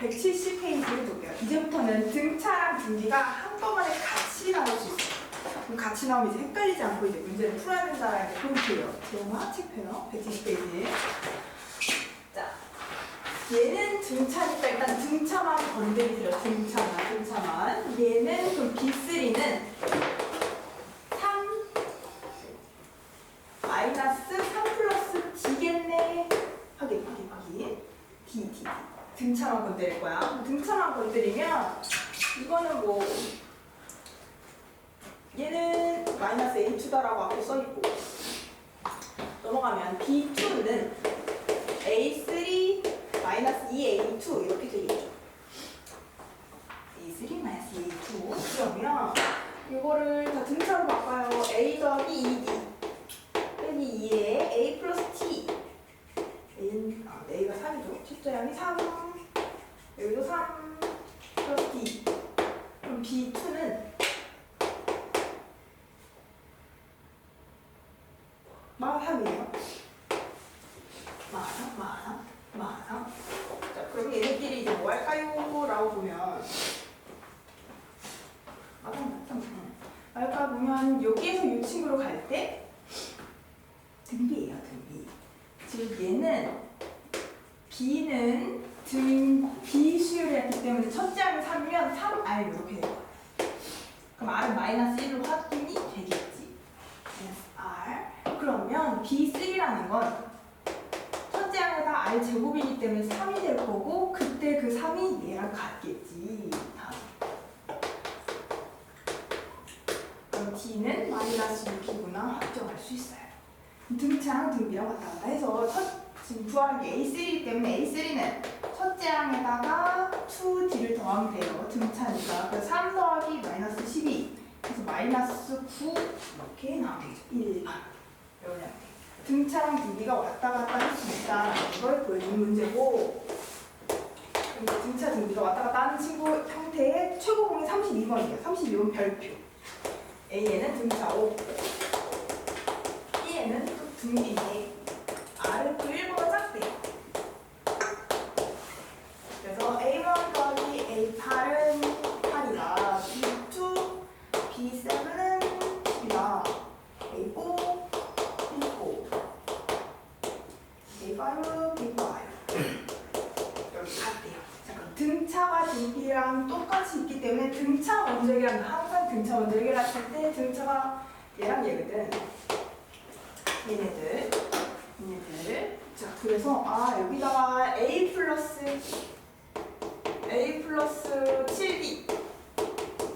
170페이지를 볼게요. 이제부터는 등차랑 등비가 한꺼번에 같이 나올 수 있어요. 그럼 같이 나오면 이제 헷갈리지 않고 이제 문제를 풀어야 된다는 게 포인트예요. 제가 책 펴요. 170페이지. 자, 얘는 등차니까 일단 등차만 건드리세요. 등차만. 얘는 그럼 B3는 3 마이너스 3 플러스 D겠네. 확인. D. 등차만 건드릴 거야. 등차만 건드리면 이거는 뭐 얘는 마이너스 A2다라고 앞에 써있고 넘어가면 B2는 A3 마이너스 2A2 이렇게 되겠죠. A3 마이너스 2A2 그러면 이거를 다 등차로 바꿔요. A 더하기 2D 빼기 2에 A 플러스 T A가 3이죠. 숫자양이 3 여기도 3 플러스 D 그럼 B2는 마 3이에요. 마. 자, 그럼 얘네끼리 이제 뭐 할까요? 라고 보면 할까 보면 여기에서 이 친구로 갈 때 등비예요. 등비. 즉 얘는 B는 B 수열이었기 때문에 첫째 항이 3이면 3R 이렇게 될 거예요. 그럼 R은 마이너스 1로 확인이 되겠지. R. 그러면 B3라는 건 첫째 항에다 R 제곱이기 때문에 3이 될 거고 그때 그 3이 얘랑 같겠지. 그럼 D는 마이너스 6이구나 확정할 수 있어요. 등차랑 등비랑 왔다 갔다 해서 지금 구하는 게 A3이기 때문에 A3는 첫째 항에다가 2D를 더하면 돼요. 등차니까. 그래서 3 더하기 마이너스 12. 그래서 마이너스 9 이렇게 나오면 되죠. 1번. 이러면 등차랑 등비가 왔다 갔다 할 수 있다는 걸 보여주는 문제고 등차 등비가 왔다 갔다 하는 친구 형태의 최고공이 32번이에요. 32번 별표. A에는 등차 5. B에는 또 등비인데 R은 또 1보다 작대요. 그래서 A1 더하기 A8은 8이다. B2, B7은 10이다. A4, B4, A5, B5 여기 같대요. 자, 그럼 등차와 등비랑 똑같이 있기 때문에 등차 먼저 얘기하면 항상 등차 먼저 얘기를 했을 때 등차가 얘랑 얘거든. 얘네들. 자, 그래서 여기다가 A 플러스 7B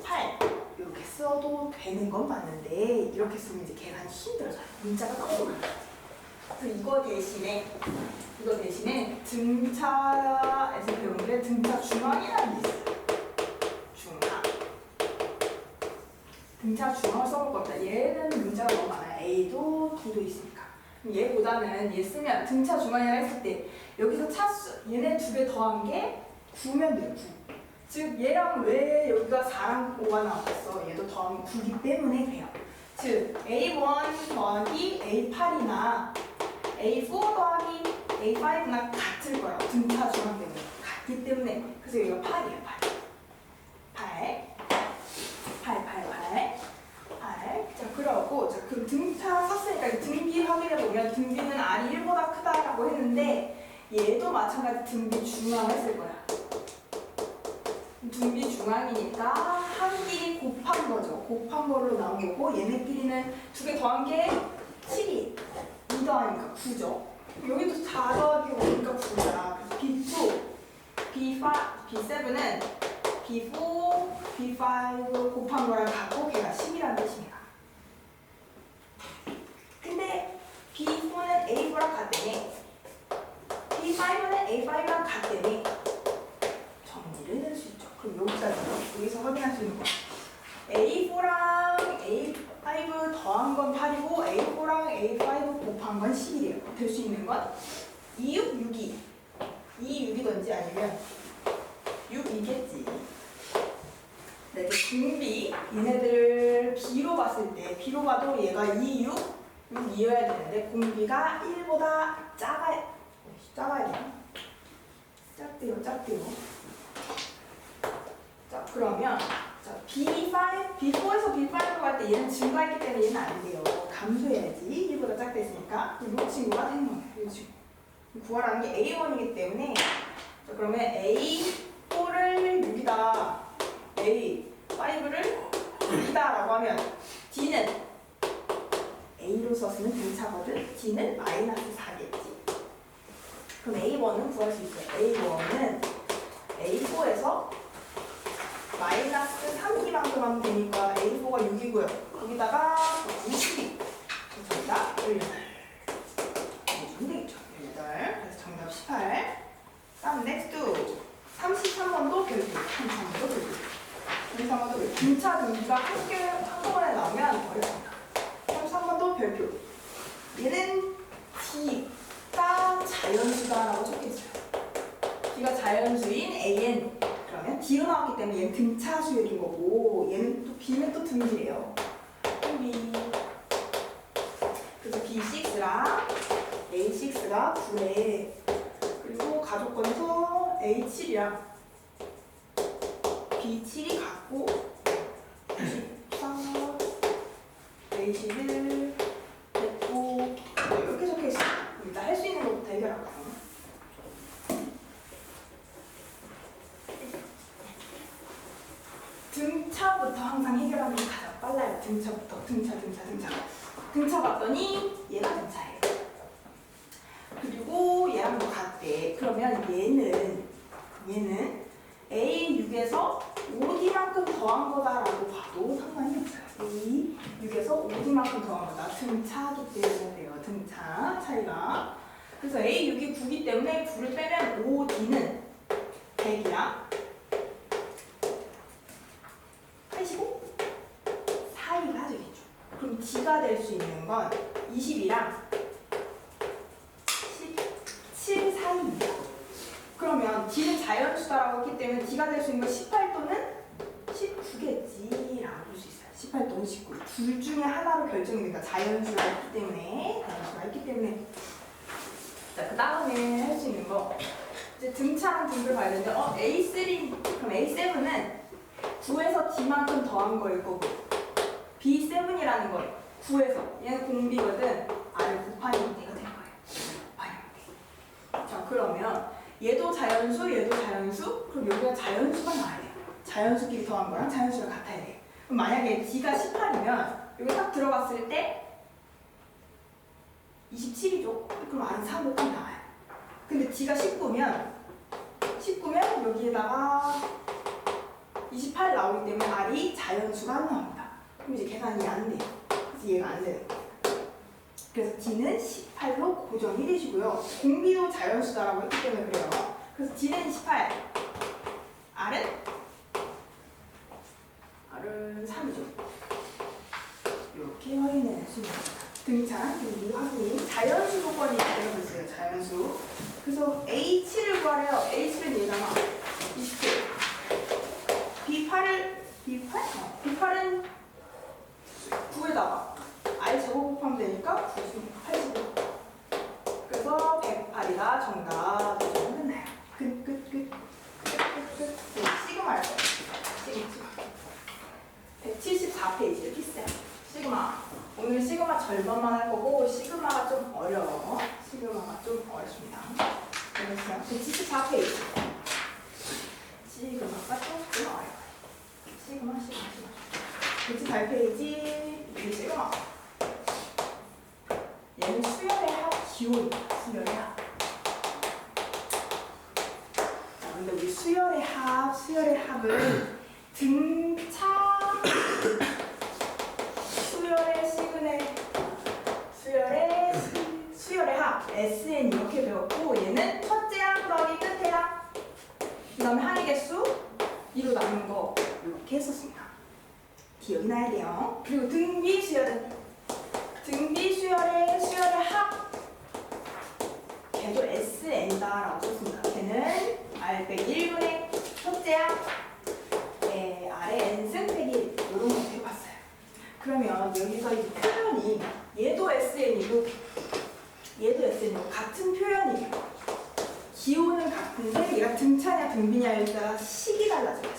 8 이렇게 써도 되는 건 맞는데 이렇게 쓰면 이제 계산이 힘들어져요. 문자가 너무 많아요. 그래서 이거 대신에 등차에서 배운 게 등차 중앙이라는 게 있어요. 등차 중앙을 써볼 겁니다. 얘는 문자가 너무 많아요. A도 B도 있으니까. 얘보다는 얘 쓰면 등차 중앙이라 했을 때 여기서 차수 얘네 두 개 더한 게 9면 돼요. 9. 즉 얘랑 왜 여기가 4랑 5가 나왔어? 얘도 더하면 9기 때문에 돼요. 즉 A1 더하기 A8이나 A4 더하기 A5나 같을 거예요. 등차 중앙 때문에 같기 때문에. 그래서 여기가 8이에요. 8. 자, 그러고, 그럼 등차 썼으니까 등비 확인해보면 등비는 R이 1보다 크다라고 했는데 얘도 마찬가지 등비 중앙 했을 거야. 등비 중앙이니까 한 길이 곱한 거죠. 곱한 걸로 나온 거고 얘네끼리는 두 개 더한 게 7이 2 더하니까 9죠. 여기도 4 더하기 5니까 9야. 그래서 B2, B7은 B4, B5 곱한 거랑 같고 걔가 10이라는 뜻입니다. 근데 B4는 A4랑 같다니 B5는 A5랑 같다니 정리를 할 수 있죠. 그럼 여기서 확인할 수 있는 거 A4랑 A5 더한 건 8이고 A4랑 A5 곱한 건 11이에요. 될 수 있는 건 2, 6, 6이 2, 6이든지 아니면 6이겠지. 네, 등비 얘네들 B로 봤을 때 B로 봐도 얘가 2, 6, 6이어야 되는데 공비가 1보다 작아야 돼요. 작대요. 그러면 자, B4에서 B5로 갈 때 얘는 증가했기 때문에 얘는 안 돼요. 감소해야지. 1보다 작다 했으니까. 이 친구가 되는 거예요. 이 친구. 구하라는 게 A1이기 때문에 자, 그러면 A4를 6이다. A5를 6이다 라고 하면 D는 A로 썼으면 등차거든. D는 마이너스 4겠지. 그럼 A1은 구할 수 있어요. A1은 A4에서 마이너스 3기만큼 하면 되니까 A4가 6이고요. 거기다가 20이 정답 18. 해주면 되겠죠. 18. 그래서 정답 18. 다음 넥스트 33번도 별표. 33번도 별표. 33번도 별표. 등차 등비가 한꺼번에 나오면 어렵습니다. 33번도 별표. 얘는 D가 자연수다라고 적혀있어요. D가 자연수인 AN. 그러면 D로 나왔기 때문에 얘는 등차 수열인 거고 얘는 또 B는 또 등비래요. 등비. 그래서 B6랑 A6가 9래. 그리고 가족권에서 A7이랑 B7이 같고 94, A11, 109 이렇게 적혀있어요. 일단 할 수 있는 것부터 해결할까요? 등차부터 항상 해결하는 게 가장 빨라요. 등차부터. 등차 봤더니 얘가 등차예요. 그리고 얘랑 뭐 같대. 그러면 얘는 A6에서 5D만큼 더한 거다라고 봐도 상관이 없어요. A6에서 5D만큼 더한 거다. 등차기 때문에 돼요. 등차 차이가. 그래서 A6이 9기 때문에 9를 빼면 5D는 100이야. 85? 사이가 되겠죠. 그럼 D가 될 수 있는 건 20이랑 17 사이입니다. 그러면 D는 자연수다라고 했기 때문에 D가 될 수 있는 건 18 또는 19겠지라고 볼 수 있어요. 18 또는 19. 둘 중에 하나로 결정됩니다. 자연수가 있기 때문에. 자, 그 다음에 할 수 있는 거. 이제 등차랑 등비를 봐야 되는데, A3, 그럼 A7은 9에서 D만큼 더한 거일 거고 B7이라는 걸 9에서 얘는 공비거든. 아래 곱하기 문제가 될 거예요. 곱하기 문제. 자, 그러면 얘도 자연수 그럼 여기가 자연수가 나와야 돼요. 자연수끼리 더한 거랑 자연수가 같아야 돼요. 그럼 만약에 D가 18이면 여기 딱 들어갔을 때 27이죠. 그럼 아래 3을 딱 나와요. 근데 D가 19면 여기에다가 28 나오기 때문에 R이 자연수가 안 나옵니다. 그럼 이제 계산이 안 돼요. 그래서 얘가 안 되는 거예요. 그래서 D는 18로 고정이 되시고요. 공비도 자연수다라고 했기 때문에 그래요. 그래서 D는 18, R은 3이죠. 이렇게 확인해 주시면 됩니다. 등차, 등비 확인. 자연수 조건이 있다고 했어요. 자연수. 그래서 A7을 구하래요. A7은 얘잖아. 27. B8은 9에다가 I 제곱 곱하면 되니까 85. 그래서 108이다. 정답. 끝나요. 끝. 시그마 할 거예요. 시그마. 174페이지를 피스요. 시그마. 오늘 시그마 절반만 할 거고 시그마가 좀 어려워. 시그마가 좀 어렵습니다. 알겠어요? 174페이지. 시그마가 좀 어려워요. 시그마. 178페이지. 이게 시그마. 얘는 수열의 합 기호입니다. 수열의 합. 자, 근데 우리 수열의 합은 등차 수열의 합 SN 이렇게 배웠고 얘는 첫째항 더하기 끝에항 그 다음에 항의 개수 2로 나눈 거 이렇게 했었습니다. 기억이 나야 돼요. 그리고 등비 수열의 합 걔도 SN다라고 썼습니다. 걔는 R 빼기 1분의 첫째항 아래 n승 빼기 1 이런 거 해봤어요. 그러면 여기서 이 표현이 얘도 SN이고 같은 표현이에요. 기호는 같은데 얘가 등차냐 등비냐에 따라 식이 달라져요.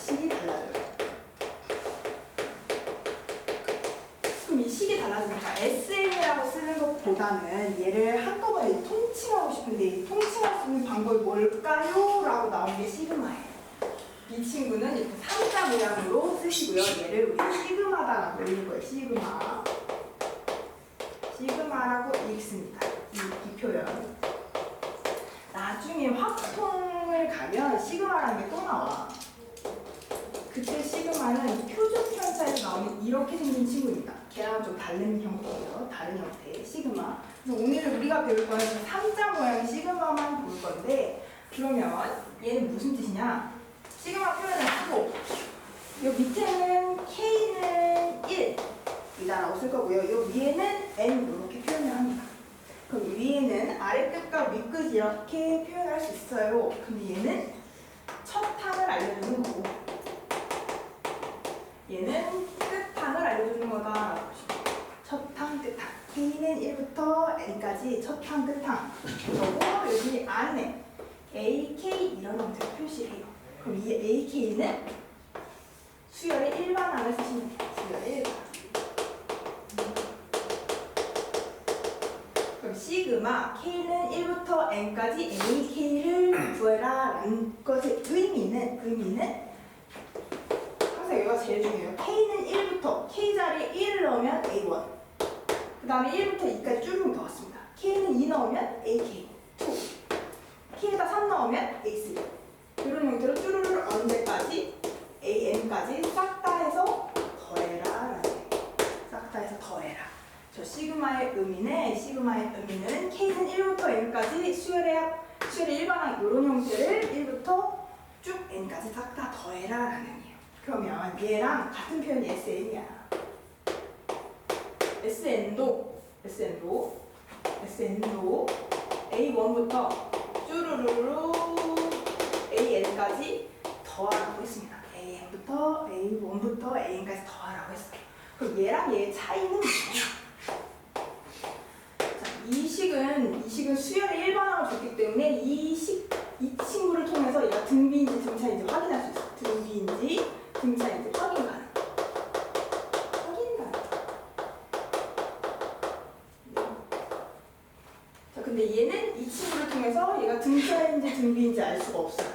식이 달라지니까 SN이라고 쓰는 것보다는 얘를 한꺼번에 통칭하고 싶은데 이 통칭할 수 있는 방법이 뭘까요? 라고 나온 게 시그마예요. 이 친구는 이렇게 3자 모양으로 쓰시고요. 얘를 우리 시그마다라고 읽을 거예요. 시그마. 시그마라고 읽습니다. 이 표현. 나중에 확통을 가면 시그마라는 게 또 나와. 그때 시그마는 표준 편차에서 나오는 이렇게 생긴 친구입니다. 걔랑 좀 다른 형태예요. 다른 형태의 시그마. 그래서 오늘 우리가 배울 거는 3자 모양의 시그마만 볼 건데 그러면 얘는 무슨 뜻이냐? 시그마 표현을 쓰고 요 밑에는 K는 1이다라고 쓸 거고요. 요 위에는 N 이렇게 표현을 합니다. 그럼 위에는 아래끝과 윗끝 이렇게 표현할 수 있어요. 근데 얘는 첫 항을 알려주는 거고 얘는 끝항을 알려주는 거다라고 보시면 첫 항, 끝항. K는 1부터 N까지 첫 항, 끝항. 그리고 여기 안에 AK 이런 형태로 표시해요. 그럼 이 AK는 수열의 일반항을 쓰시면 돼요. 수열의 일반항. 그럼 시그마 K는 1부터 N까지 AK를 구해라 라는 것의 의미는 항상 여기가 제일 중요해요. K는 1부터 K 자리에 1을 넣으면 A1 그 다음에 1부터 2까지 쭈르륵 넣었습니다. K는 2 넣으면 AK 2 K에다 3 넣으면 A3 이런 형태로 쭈르륵 언제까지 AN까지 싹 다 해서 더해라 라는 싹 다 해서 더해라. 저 시그마의 의미는 K는 1부터 N까지 수열의 일반항 이런 형태를 1부터 쭉 N까지 싹 다 더해라 라는 의미예요. 그러면 얘랑 같은 표현이 SN이야. SN도 A1부터 쭈루루루 AN까지 더하라고 했습니다. A1부터 AN까지 더하라고 했어요. 그럼 얘랑 얘의 차이는 뭐냐? 이 식은 수열의 일반항을 줬기 때문에 이 친구를 통해서 얘가 등비인지 등차인지 확인할 수 있어요. 등비인지 등차인지 확인 가능. 자, 근데 얘는 이 친구를 통해서 얘가 등차인지 등비인지 알 수가 없어요.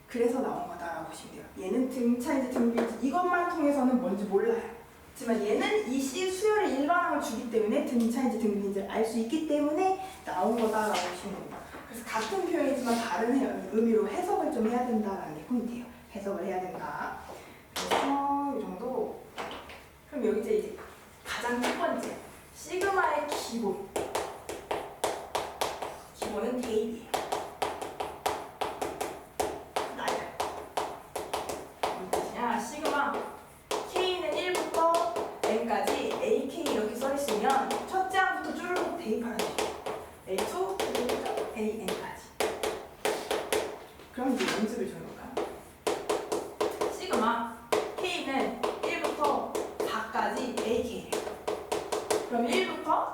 그래서 나온 거다라고 보시면 돼요. 얘는 등차인지 등비인지 이것만 통해서는 뭔지 몰라요. 하지만 얘는 이 수열의 일반항을 주기 때문에 등차인지 등비인지를 알 수 있기 때문에 나온 거다라고 보시면 됩니다. 그래서 같은 표현이지만 다른 의미로 해석을 좀 해야 된다라는 게 포인트예요. 해석을 해야 된다. 그래서 이 정도. 그럼 여기 이제 가장 첫 번째 시그마의 기본은 대입이에요. 나열. 무슨 뜻이냐? 시그마 K는 1부터 N까지 AK 이렇게 써있으면 첫째 항부터 쭈르륵 대입하는 거예요. L2, AN까지. 그럼 이제 연습을 좀 해볼까요? 시그마 K는 1부터 4까지 AK래요. 그럼 1부터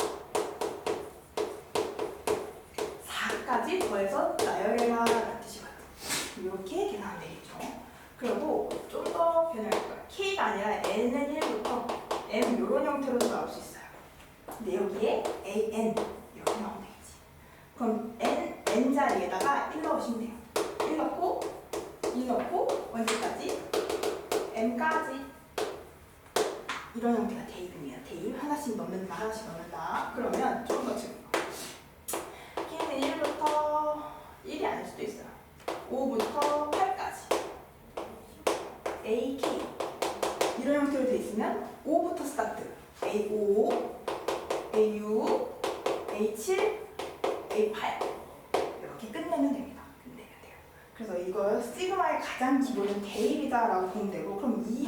4까지 더해서 나열해라 라는 뜻이거든요. 이렇게 계산하면 되겠죠. 그리고 좀 더 변형해볼까요? K가 아니라 N은 1부터 M 이런 형태로도 나올 수 있어요. 근데 여기에 AN 이렇게 나오면 되겠지. 그럼 N 자리에다가 1 넣으시면 돼요. 1 넣고 2 넣고 언제까지? M까지 이런 형태가 대입입니다. 대입 하나씩 넣는다 하나씩 넣는다. 그러면 좀 더 지금 K는 1부터 1이 아닐 수도 있어요. 5부터 8까지 AK 이런 형태로 되어 있으면 5부터 스타트 A5, A6, A7, A8 이렇게 끝내면 됩니다. 끝내면 돼요. 그래서 이거 시그마의 가장 기본은 대입이다라고 보면 되고 그럼 이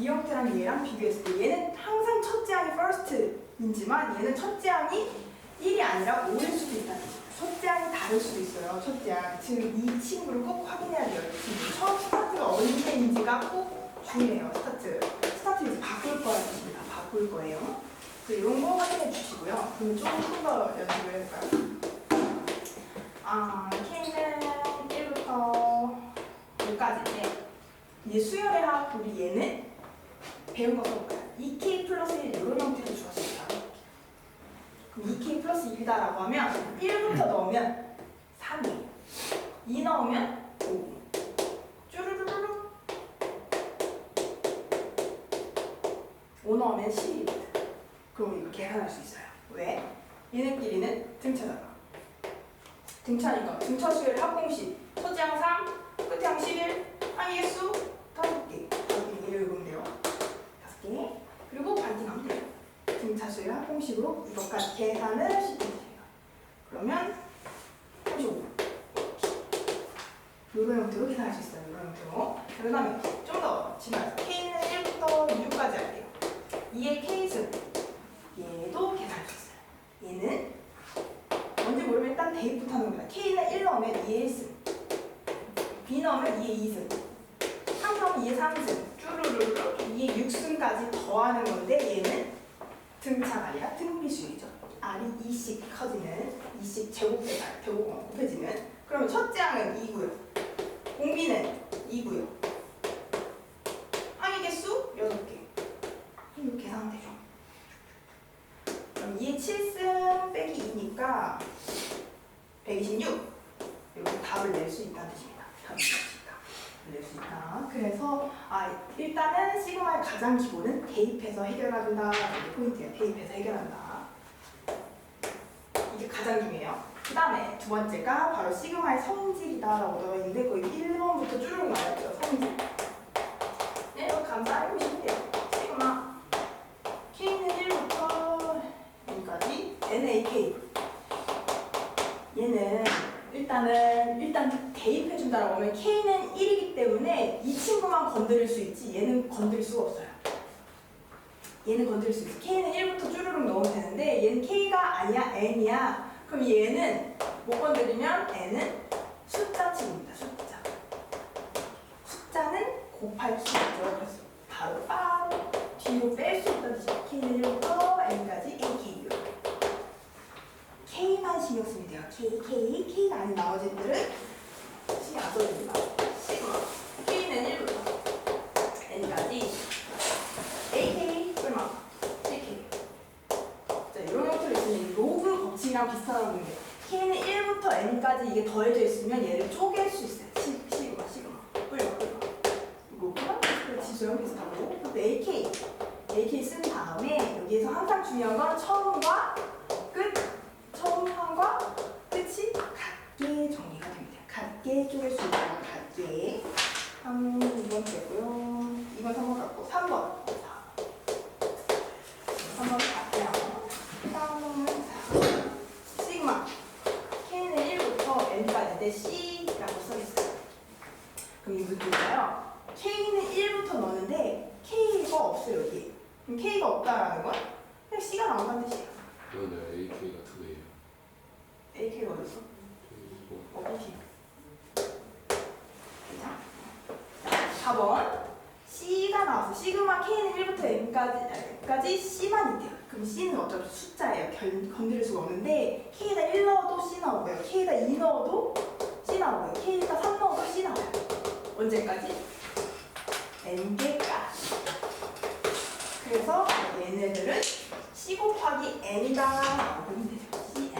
형태랑 얘랑 비교했을 때 얘는 항상 첫째 항이 first이지만 얘는 첫째 항이 1이 아니라 5일 수도 있다는 거죠. 첫째 항이 다를 수도 있어요. 첫째 항. 지금 이 친구를 꼭 확인해야 돼요. 지금 처음 스타트가 언제인지가 꼭 중요해요. 스타트 이제 바꿀 거랍니다. 바꿀 거예요. 그래서 이런 거 확인해 주시고요. 그럼 조금 더 연습을 해볼까요? K는 1부터 5까지인데 이제 수열의 합 우리 얘는 배운 거 써볼까요? 이 플러스 2다라고 하면 1부터 넣으면 3이 2 넣으면 5 쭈루루루 5 넣으면 11입니다. 그럼 이거 계산할 수 있어요. 왜? 얘네끼리는 등차잖아. 등차니까 등차 수열 합공식 첫째 항 3, 끝에 항 11, 항의 개수 5개. 5개 읽으면 돼요. 5개. 그리고 반띵하면 돼요. 등차 수열 합공식으로 이것까지 계산을 시켜주세요. 그러면 35. 이런 형태로 계산할 수 있어요. 이런 형태로. 그 다음에 좀 더 지나서 K는 1부터 6까지 할게요. 2의 K승. 얘도 계산할 수 있어요. 얘는 뭔지 모르면 일단 대입부터 하는 겁니다. K는 1 넣으면 2의 1승. B 넣으면 2의 2승. 3 넣으면 2의 3승. 쭈루루루 2의 6승까지 더하는 건데 얘는 등차가 아니라 등비수이죠. R이 2씩 커지는 2씩 제곱배가 곱해지는. 그러면 첫째 항은 2고요. 공비는 2고요. 항의 개수 6개. 이거 계산하면 되죠. 그럼 2의 7승 빼기 2니까 126. 이렇게 답을 낼 수 있다는 뜻입니다. 답을 낼 수 있다. 그래서 일단은 시그마의 가장 기본은 대입해서 해결한다. 이게 포인트예요. 대입해서 해결한다. 이게 가장 중요해요. 그 다음에 두 번째가 바로 시그마의 성질이다라고 되어 있는데 거기 1번부터 쭈르륵 나왔죠. 성질. 네, 이거 감사해 보시면 돼요. 시그마 K는 1부터 여기까지 NAK. 얘는 일단 대입해준다라고 하면 K는 1이기 때문에 이 친구만 건드릴 수 있지 얘는 건드릴 수가 없어요. 얘는 건드릴 수 있어. K는 1부터 쭈르륵 넣으면 되는데 얘는 K가 아니야 N이야. 그럼 얘는 못 건드리면 N은 숫자 친구입니다. 숫자는 곱할 수 있죠. 그래서 바로 뒤로 뺄 수 있다는 뜻이에요. K는 1부터 N까지 AK. K만 신경 쓰면 돼요. K가 아닌 나머지들은 신경 안 써도 됩니다. 시그마 K는 1부터 N까지 AK 얼마? AK. 자, 이런 형태로 있으면 로그 법칙이랑 비슷하다고 보면 돼요. K는 1부터 N까지 이게 더해져 있으면 얘를 쪼갤 수 있어요. 시그마 뿔마 로그랑 지수랑 비슷하고. 근데 AK 쓴 다음에 여기에서 항상 중요한 건 처음과 처음과 끝이 같게 정리가 됩니다. 같게 쪼갤 수 있어요. 같게. 2번 되고요. 2번 3번 갖고 3번 3번 갈게요. 3번 4 시그마 K는 1부터 N까지인데 C라고 써있어요. 그럼 이거 뭘까요? K는 1부터 넣는데 K가 없어요. 여기. 그럼 K가 없다라는 건 그냥 C가 나온다는 뜻이에요. 그러네. AK가 2예요. AK가 어딨어? 어디? 자, 4번 C가 나와서 시그마 K는 1부터 N까지 C만 있대요. 그럼 C는 어차피 숫자예요. 건드릴 수가 없는데 K에다 1 넣어도 C 나오고요. K에다 2 넣어도 C 나오고요. K에다 3 넣어도 C 나와요. 언제까지? N개까지. 그래서 얘네들은 C 곱하기 N이다 라고 보면 되죠. CN.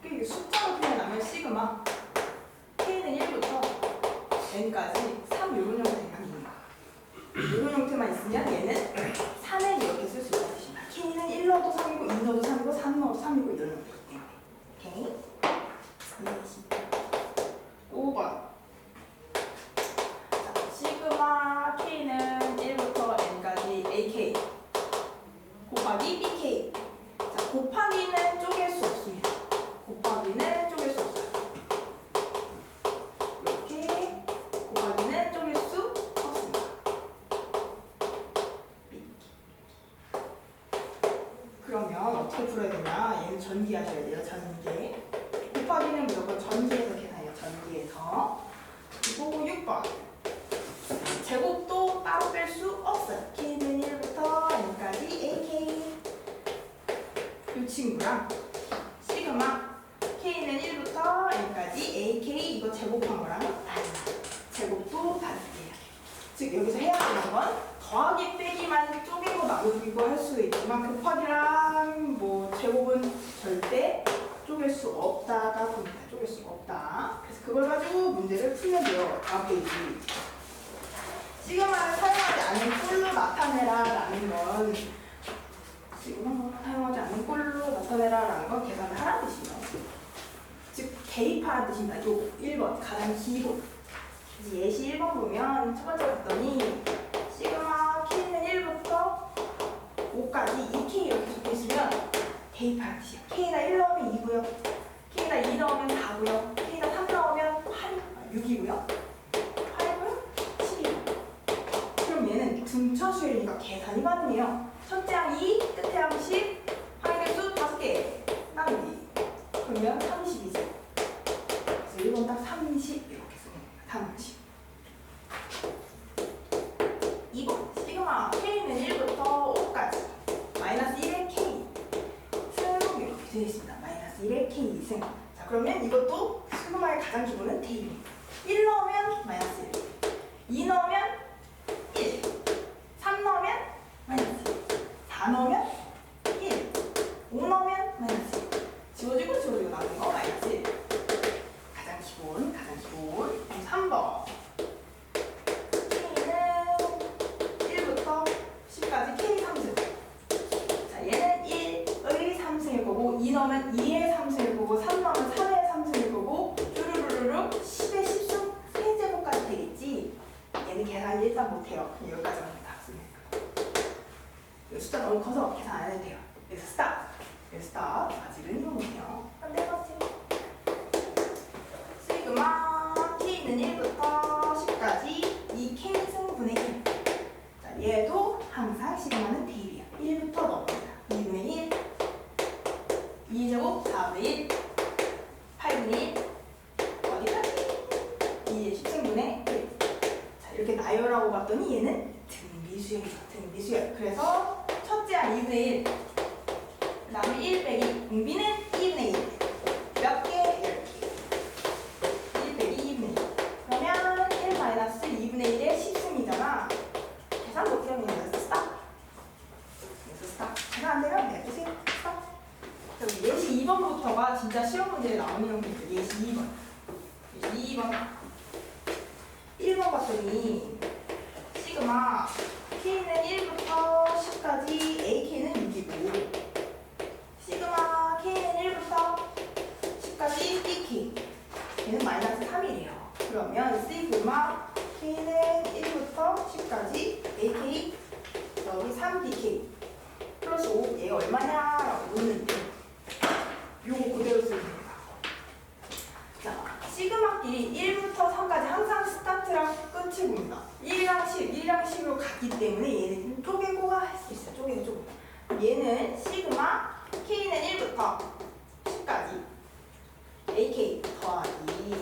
그리고 숫자로 표현하면 시그마 K는 1부터 N까지 3 이런 형태입니다. 이런 형태만 있으면 얘는 3을 이렇게 쓸 수 있다는 뜻입니다. K는 1 넣어도 3이고 2 넣어도 3이고 3 넣어도 3이고 이런 형태이기 때문에. 오케이. 5번 시그마 K는 1부터 N까지 AK 곱하기 BK. 자, 곱하기는 쪼갤 수 없습니다. 곱하기는 쪼갤 수 없어요. 이렇게 곱하기는 쪼갤 수 없습니다. 그러면 어떻게 풀어야 되냐? 얘는 전기하셔야 돼요. 전기. 곱하기는 무조건 전기에서 계산해요. 전기에서. 그리고 6번. 제곱도 따로 뺄 수 없어요. K는 1부터 N까지 AK. 이 친구랑 시그마 K는 1부터 N까지 AK 이거 제곱한 거랑 달라. 제곱도 다르게요. 즉 여기서 해야 되는 건 더하기 빼기만 쪼개고 나누고 할 수 있지만 곱하기랑 뭐 제곱은 수가 없다. 그래서 그걸 가지고 문제를 풀면 돼요. 다음 페이지. 시그마를 사용하지 않은 꼴로 나타내라라는 건 시그마 사용하지 않는 꼴로 나타내라라는 건 계산을 하라는 뜻이에요. 즉 대입하라는 뜻입니다. 요 1번 가장 기본. 그래서 예시 1번 보면 첫 번째 봤더니 시그마 K는 1부터 5까지 2K 이렇게 적혀 있으면 대입하라는 뜻이에요. K가 1 넣으면 2고요. K가 2 넣으면 4고요. K가 3 넣으면 6이고요. 8고요. 10이고요. 그럼 얘는 등처수열이니까 계산이 가능해요. 첫째 항 2, 끝에 항 10, 항의 개수 5개. 나누기. 그러면 30이죠. 그래서 1번 딱 30 이렇게 쓰면 됩니다. 30. 2번 시그마 K는 1부터 5까지 마이너스 1의 K 승 이렇게 되어 있습니다. 마이너스 1의 K 승. 자 그러면 이것도 시그마의 가장 기본은 대입입니다. 1 넣으면 마이너스 1, 2 넣으면 1, 3 넣으면 마이너스 1, 4 넣으면 1, 5 넣으면 마이너스 1. 지워지고 지워지고 나오는 거 마이너스 1. 가장 기본, 가장 기본. 3번. K는 1부터 10까지 K 3승. 자, 얘는 1의 3승일 거고, 2 넣으면 2의 3승일 거고, 3 넣으면 3의 3승일 거고, 쭈루루루루 10의 10승 세제곱까지 되겠지. 얘는 계산 일단 못해요. 그냥 여기까지만 다 쓰면. 이 숫자 너무 커서 계산 안 해도 돼요. 그래서 스탑. 스탑. 아직은 이거 못해요. 네 번째. 시그마 K는 1부터 10까지 2K 승분의 1. 자, 얘도 항상 시그마는 대입이야. 1부터 넣습니다. 2분의 1, 2제곱 4분의 1, 8분의 1, 어디까지? 2의 10승분의 1. 자, 이렇게 나열하고 봤더니 얘는 등비수열이죠. 등비수열. 그래서 첫째 항 2분의 1. 그 다음에 1 빼기 공비는 2분의 1. 몇 개? 10개. 1 빼기 2분의 1. 그러면 1 마이너스 2분의 1의 10승이잖아. 계산 못해요. 그냥 스탑. 그래서 스탑. 계산 안 되면 내보세요. 스탑. 그리고 예시 2번부터가 진짜 시험 문제에 나오는 형태죠. 예시 2번. 예시 2번. 1번 봤더니 시그마 K는 1부터 10까지 AK는 6이고 시그마 K는 1부터 10까지 BK 얘는 마이너스 3이래요. 그러면 시그마 K는 1부터 10까지 AK 여기 3BK 플러스 5 얘가 얼마냐라고 묻는데 요거 그대로 쓰면 됩니다. 자, 시그마끼리 1부터 3까지 항상 스타트랑 끝을 봅니다. 1이랑 10, 1이랑 10으로 갔기 때문에 얘는 쪼개고 할 수 있어요. 쪼개고. 얘는 시그마 K는 1부터 10까지 AK 더하기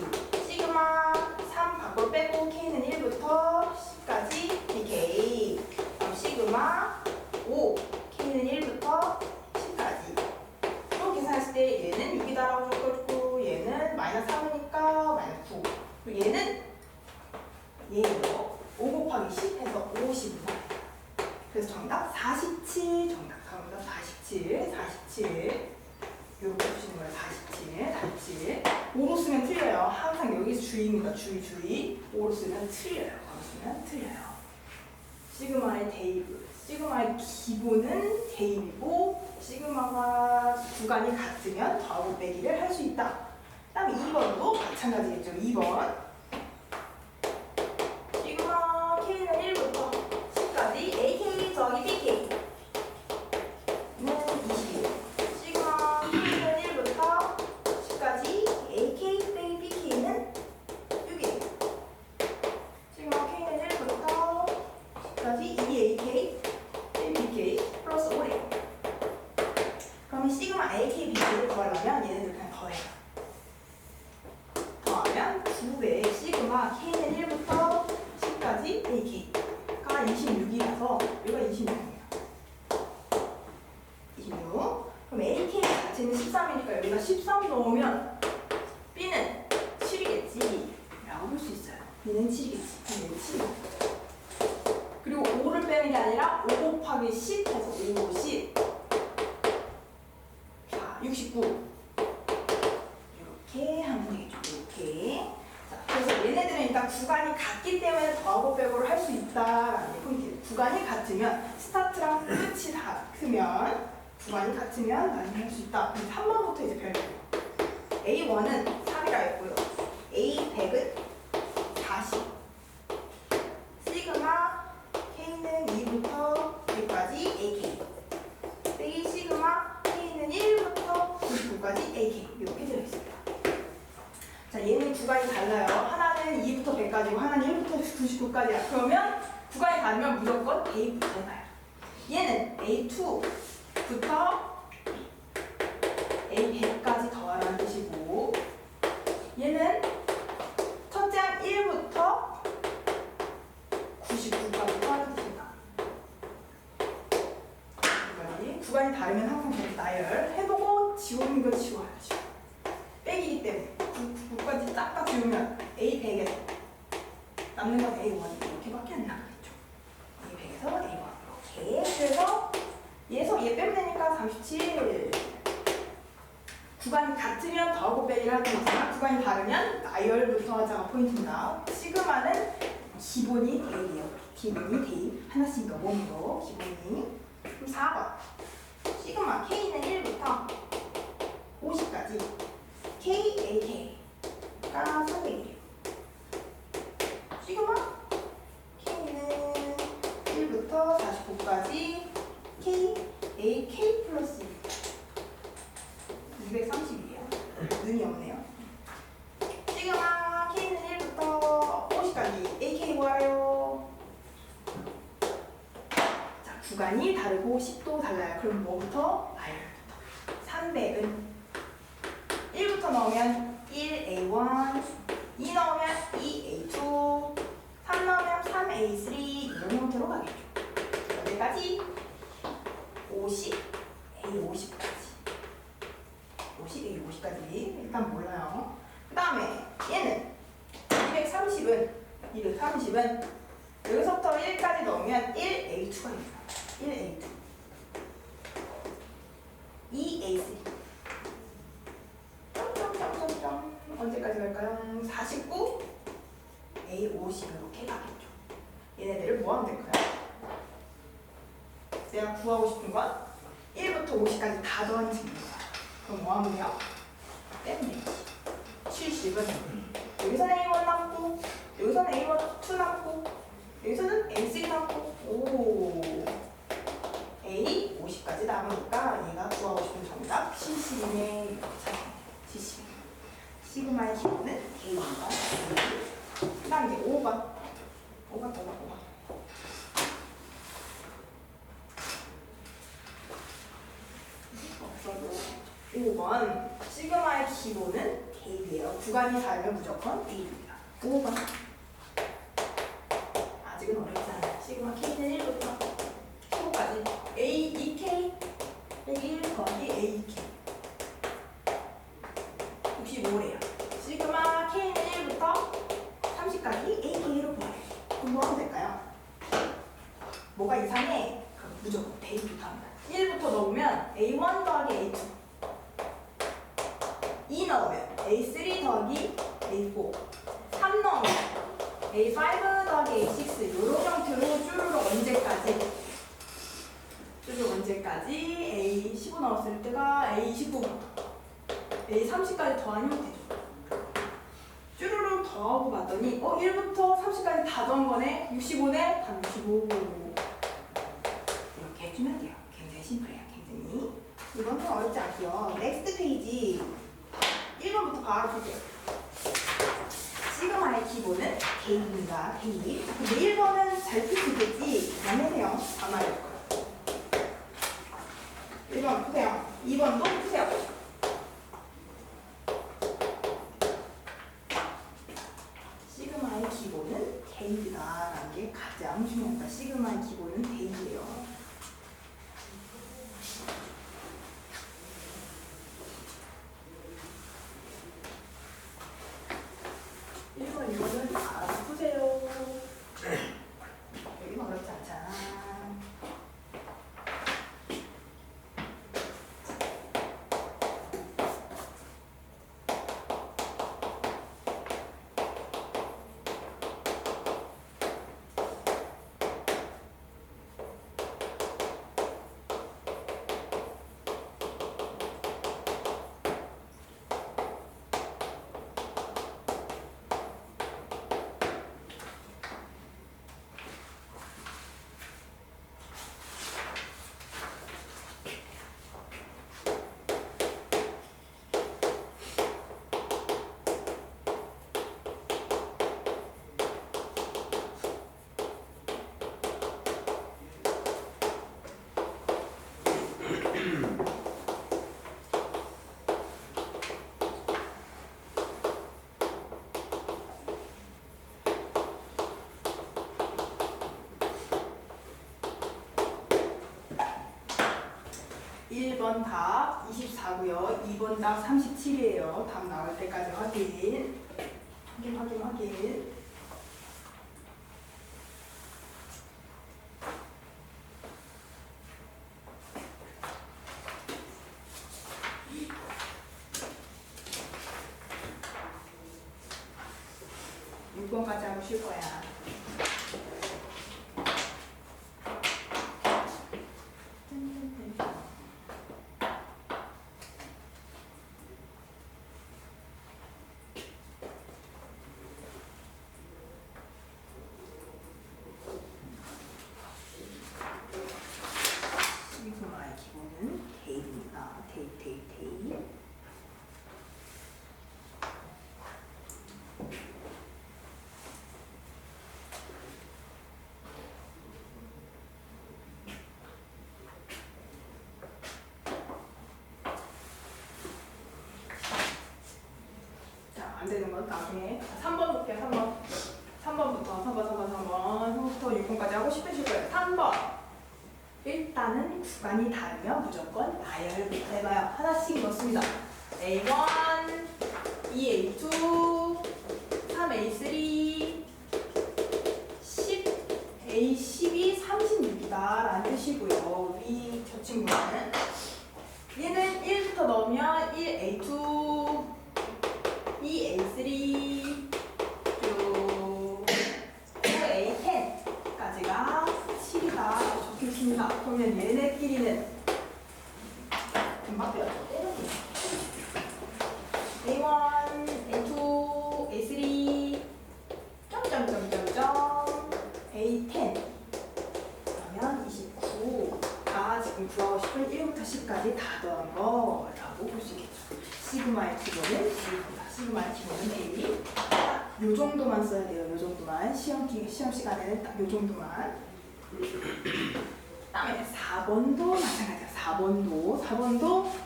시그마 3 밖으로 빼고 K는 1부터 10까지 BK 그럼 시그마 5 K는 1부터 10까지 또 계산했을 때 얘는 6이다라고 적어주고 얘는 마이너스 3이니까 마이너스 9 그리고 얘는 얘예요. 5 곱하기 10 해서 50입니다. 그래서 정답 47 정답 47 이렇게 보시는 거예요. 47 5로 쓰면 틀려요. 항상 여기서 주의입니다. 주의 5로 쓰면 틀려요. 5로 쓰면 틀려요. 시그마의 대입 시그마의 기본은 대입이고 시그마가 구간이 같으면 더하고 빼기를 할 수 있다. 그 다음에 2번도 마찬가지겠죠. 2번 시그마 K는 1부터 10까지 AK 더하기 BK 는 20. 시그마 K는 1부터 10까지 AK 빼기 BK는 6이에요. 시그마 K는 1부터 10까지 2AK 빼기 BK 플러스 5래요. 그러면 시그마 AK, BK를 구하려면 얘네들 그냥 더해요. 더하면 9배 시그마 K는 1부터 10까지 AK가 26이라서 여기가 26입니다. 26. 그럼 AK 자체는 13이니까 여기가 13 넣으면 B는 7이겠지 라고 볼 수 있어요. B는 7이겠지. B는 7. 그리고 5를 빼는 게 아니라 5 곱하기 10 해서 50. 자, 69. 이렇게 하면 되겠죠. 오케이. 자, 그래서 얘네들은 일단 구간이 같기 때문에 더하고 빼고를 할 수 있다라는 게 포인트예요. 구간이 같으면 스타트랑 끝이 같으면 구간이 같으면 나중에 할 수 있다. 그래서 3번부터 이제 별개예요. A1은 3이라 했고요. A100은 40. 시그마 K는 2부터 100까지 AK. 빼기 시그마 K는 1부터 99까지 AK. 이렇게 되어 있습니다. 자, 얘는 구간이 달라요. 하나는 2부터 100까지고 하나는 1부터 99까지야. 그러면 구간이 다르면 무조건 A부터 해봐요. 얘는 A2부터 A100까지 더하라는 뜻이고, 얘는 첫째 항 1부터 99까지 더하는 뜻입니다. 구간이 다르면 항상 저렇게 나열 해보고 지우는 거 지워야죠. 빼기이기 때문에 9까지 싹 다 지우면 A100에서 남는 건 A1 이렇게밖에 안 남겠죠. A100에서 A1 이렇게. 그래서 얘에서 얘 빼면 되니까 37. 구간이 같으면 더하고 빼기를 하는 거지만 구간이 다르면 나열부터 하자가 포인트입니다. 시그마는 기본이 대입이에요. 기본이 대입. 하나씩 넣어보는 거 기본이. 그럼 4번. 시그마 K는 1부터 50까지 KAK가 300이에요. 시그마 K는 1부터 49까지 KAK 플러스 230이에요. 눈이 없네요. 시그마 K는 1부터 50까지 AK 구하래요. 자, 구간이 다르고 10도 달라요. 그럼 뭐부터? 나열부터. 300은 1부터 넣으면 1A1, 2 넣으면 2A2, 3 넣으면 3A3 이런 형태로 가겠죠. 여기까지 50, A50까지. 50, A50까지 일단 몰라요. 그 다음에 얘는 230은 여기서부터 1까지 넣으면 1A2가 됩니다. 1A2, 2A3. 점점점점점 언제까지 갈까요? 49, A50 이렇게 가겠죠. 얘네들을 뭐 하면 될까요? 내가 구하고 싶은 건 1부터 50까지 다 더하는 식입니다. 그럼 뭐 하면 돼요? 빼면 되지. 70은 여기서는 A1 남고 여기서는 A2 남고 여기서는 M3 남고 오 A50까지 남으니까 얘가 구하고 싶은 정답 70이네. 이렇게 찾아요. 70. 시그마의 기본은 K입니다. 그 다음 이제 5번. 5번. 없어도 5번. 시그마의 기본은 K이에요. 구간이 다르면 무조건 K입니다. 5번. 아직은 어렵지 않아요. 시그마 K는 1부터 15까지 A, 2K 빼기 1 더하기 AK 65래요. 시그마 K는 1부터 30까지 AK로 구하래요. 그럼 뭐 하면 될까요? 뭐가 이상해? 그럼 무조건 대입부터 합니다. 1부터 넣으면 A1 더하기 A2 2 넣으면 A3 더하기 A4 3 넣으면 A5 더하기 A6 이런 형태로 언제까지 A15 나왔을 때가 A29부터 A30까지 더하는 형태죠. 쭈루룩 더하고 봤더니 1부터 30까지 다 더한 거네. 65네. 단 65 이렇게 해주면 돼요. 굉장히 심플해요. 굉장히 이건 좀 어렵지 않고요. 넥스트 페이지 1번부터 바로 볼게요. 시그마의 기본은 K입니다. K. 근데 1번은 잘 풀 수 있겠지. 안해세요. 안 말할 거예요. 1번 푸세요. 2번도 푸세요. 시그마의 기본은 K이다라는 게 가장 중요합니다. 시그마의 기본은 K예요. 1번, 2번은 알아서 푸세요. 1번 답 24고요. 2번 답 37이에요. 답 나올 때까지 확인. 확인. 6번까지 하고 쉴 거야. 시그마의 기본은 데이입니다. 데이. 안 되는 건 나중에 3번 볼게요. 3번부터 6번까지 하고 싶으실 거예요. 3번 일단은 구간이 다르면 무조건 나열부터 해봐요. 하나씩 넣습니다. A1, 2A2, 3A3, 10, A12, 36이다 라는 뜻이고요. 위 저 친구는 얘는 1부터 넣으면 1A2, 2A3, 또 4A10까지가 7이다 적혀있습니다. 그러면 얘네끼리는 금방 배웠죠? A1, A2, A3, A10 그러면 29가 지금 구하고 싶은 1부터 10까지 다 더한 거라고 볼 수 있겠죠. 시그마의 기본은 시그마의 기본은 A. 요 정도만 써야 돼요. 요 정도만. 시험 시간에는 딱 요 정도만. 그다음에 4번도 마찬가지야. 4번도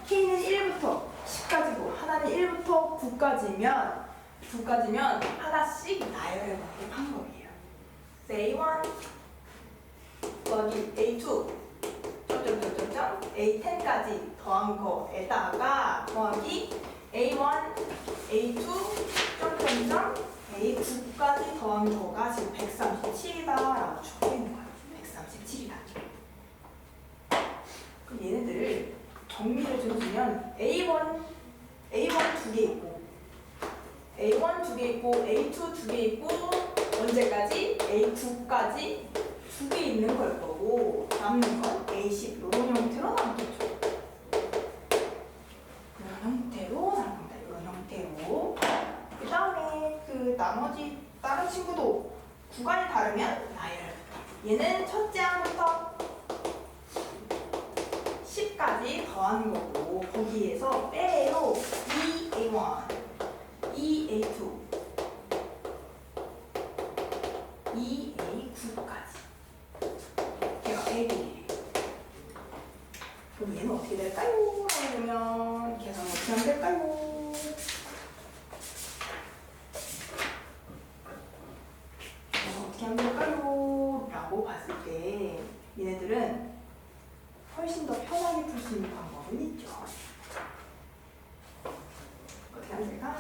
K는 1부터 10까지고 하나는 1부터 9까지면 하나씩 나열해 먹는 방법이에요. A1 더하기 A2 A10까지 더한 거에다가 더하기 A1, A2, A9까지 더한 거가 지금 137이다라고 적혀있는 거예요. 137이다. 그럼 얘네들을 정리를 좀 주면 A1 2개 있고 A1 2개 있고 A2 2개 있고 언제까지? A9까지 2개 있는 걸 거고 남는 건 A10 이런 형태로 남겠죠. 이런 형태로 그 다음에 그 나머지 다른 친구도 구간이 다르면 나열부터 얘는 첫째 항부터 10까지 더한 거고 거기에서 빼요 2A1 2A2 2A9까지 걔가 A1 그럼 얘는 어떻게 될까요? 하면 계산 어떻게 하면 될까요? 어떻게 하면 될까요? 라고 봤을 때 얘네들은 훨씬 더 편하게 풀 수 있는 방법은 있죠. 어떻게 하면 될까요?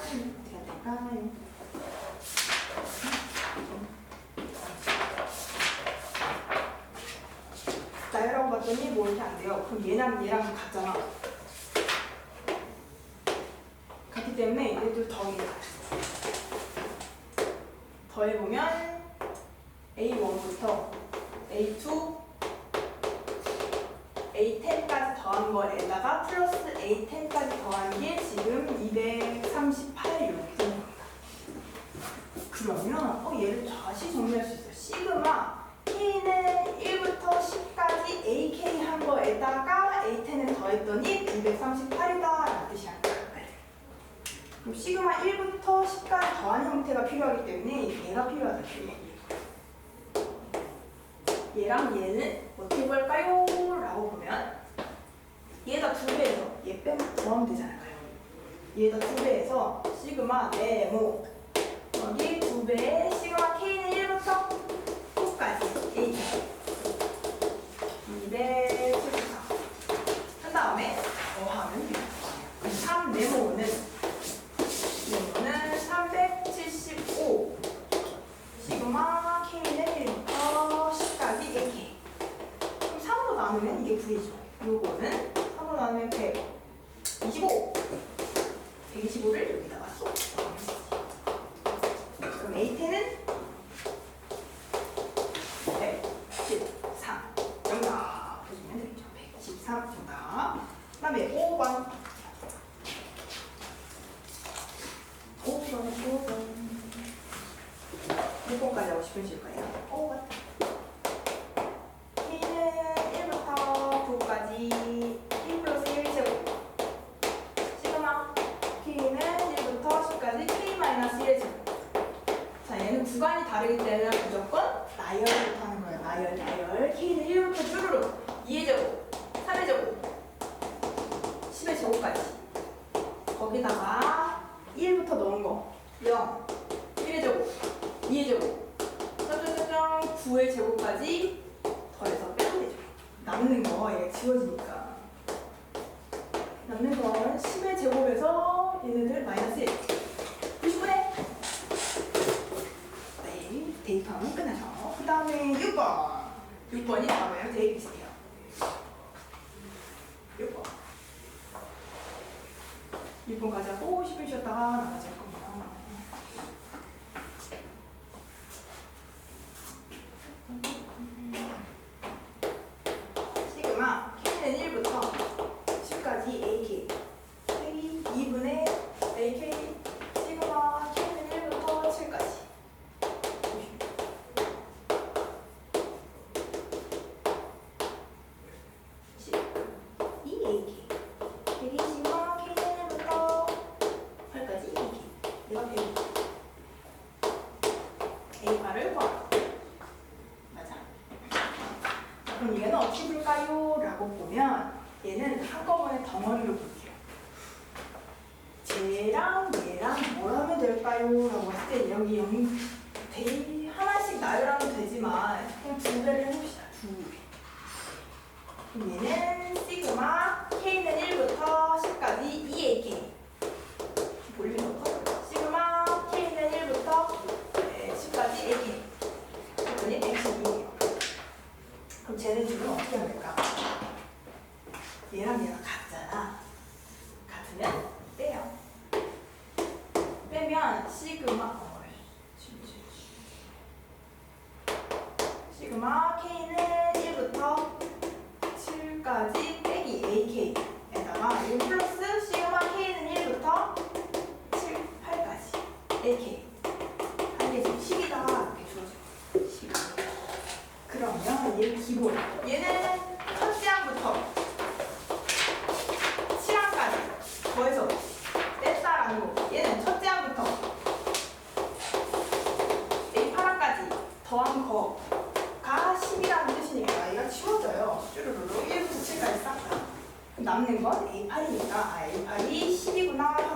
나열하고 봤더니 뭐 이렇게 안 돼요. 그럼 얘랑 같잖아. 같기 때문에 얘들 더해보면 A1부터 A2, A10까지 더한 거에다가 플러스 A10까지 더한 게 지금 238 이렇게 되는 겁니다. 그러면 얘를 다시 정리할 수 있어요. 시그마 K는 1부터 10까지 AK 한 거에다가 A10을 더했더니 238이다 라는 뜻이 아니에요. 그럼 시그마 1부터 10까지 더한 형태가 필요하기 때문에 얘가 필요하다. 얘랑 얘는 어떻게 볼까요? 라고 보면 얘가 2배에서 얘 빼면 더하면 되잖아요. 얘가 2배에서 시그마 네모 여기 2배에 시그마 K는 1부터 9까지 A 274 한 다음에 그러면 네모는 375 시그마 K는 1부터 10까지 AK. 그럼 3으로 나누면 이게 9이죠. 요거는 3으로 나누면 125. 125를 여기다가 쏙. 그럼 A10은 113. 정답. 보시면 되겠죠. 113 정답. 그 다음에 5번. 6번까지 하고 싶으실 거예요. 5번. K는 1부터 9까지 1 플러스 1제곱. 시그마 K는 1부터 10까지 K 마이너스 1제곱. 자, 얘는 구간이 다르기 때문에 무조건 나열부터 하는 거예요. 나열. K는 1부터 쭈루룩 2의 제곱, 3의 제곱, 10의 제곱까지. 거기다가 1부터 넣은 거 0, 1의 제곱, 2의 제곱, 짜자자잔 9의 제곱까지 더해서 빼면 되죠. 남는 거 얘 지워지니까. 남는 건 10의 제곱에서 얘네들 마이너스 1. 99네. 네, 대입하면 끝나죠. 그 다음에 6번. 6번이 다음에요. 되게 비슷해요. 6번. 6번까지 하고 10분 쉬었다가 나머지 할 겁니다. 시그마 K는 1부터 10까지 AK K 2분의 AK 시그마 K는 1부터 7까지 2AK K 시그마 K는 1부터 8까지 AK 얘가 100 A8을 구하라. 맞아. 그럼 얘는 어떻게 볼까요? 라고 보면 얘는 한꺼번에 덩어리로 볼게요. 쟤랑 얘랑 뭘 하면 될까요? 라고 했을 때 여기 하나씩 나열하면 되지만 그냥 2배를 해봅시다. 2배. 그럼 얘는 시그마 K는 1부터 10까지 2AK 볼륨 넣고 시그마 K는 1부터 10까지 AK 그랬더니 112예요. 그럼 쟤네들은 어떻게 하면 될까? 얘랑 얘랑 같잖아. 같으면 빼요. 빼면 시그마 K는 1부터 7까지 빼기 AK에다가 1 플러스 시그마 K는 1부터 7, 8까지 AK 한 개 지금 10이다 이렇게 주어져요. 10. 그러면 얘 기본 얘는 첫째 항부터 7항까지 더해서 뺐다라는 거. 얘는 첫째 항부터 A8항까지 더한 거가 10이라는 뜻이니까 얘가 치워져요. 쭈루루루 1부터 7까지 싹 다. 남는 건 A8이니까 A8이 10이구나